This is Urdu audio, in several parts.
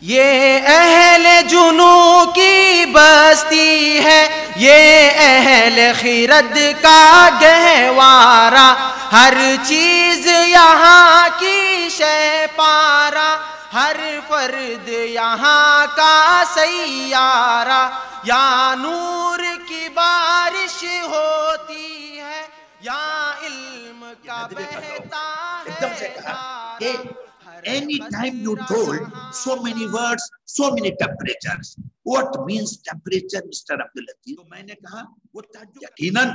یہ اہل جنوں کی بستی ہے، یہ اہل خرد کا گہوارہ، ہر چیز یہاں کی شے پارا، ہر فرد یہاں کا سیارہ، یا نور کی بارش ہوتی ہے یا علم کا بہتا ہے دھارا۔ Any time you told so many words, so many temperatures. What means temperature, Mr. Abdul Latif? تو میں نے کہا وہ یقیناً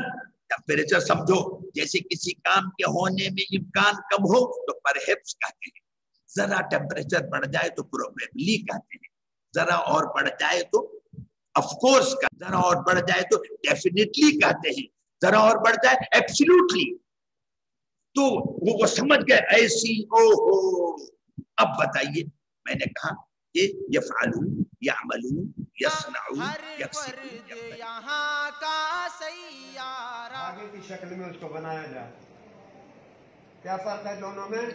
ٹیمپریچر سمجھو جیسے کسی کام کے ہونے میں امکان کم ہو تو پرہیپس کہتے ہیں، ذرا ٹیمپریچر بڑھ جائے تو پروبیبلی کہتے ہیں، ذرا اور بڑھ جائے تو آف کورس کا، ذرا اور بڑھ جائے تو ڈیفینیٹلی کہتے ہیں، ذرا اور بڑھ جائے ایبسلیوٹلی۔ تو وہ سمجھ گئے ایسی او ہو۔ اب بتائیے، میں نے کہا کہ یفعلون یعملون یصنعون یکسبون، یہاں کا سیارہ آگے کی شکل میں اس کو بنایا جائے۔ کیا فرق ہے دونوں میں؟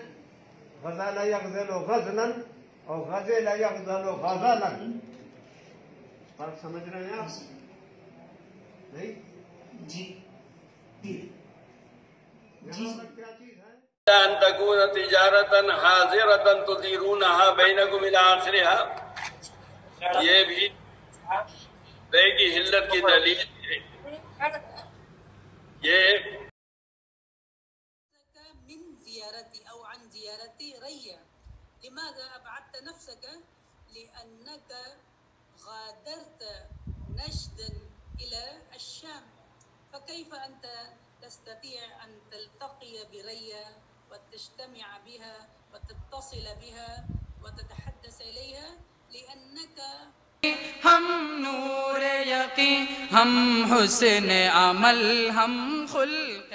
غزل یغزل غزلا اور غزل یغزل غزلا، فرق سمجھ رہے ہیں آپ؟ نہیں جی کیا چیز ہے؟ ان تكون تجارة حاضرة تديرونها بينكم الى آخرها، یہ بھی بے کی حلت کی دلیل ہے۔ یہ من زيارتي أو عن زيارتي ريا، لماذا أبعدت نفسك؟ لأنك غادرت نجدا إلى الشام، فكيف أنت تستطيع أن تلتقي بريا وتجتمع بها وتتصل بها وتتحدث إليها؟ لأنك ہم نور یقین، ہم حسن عمل، ہم خلق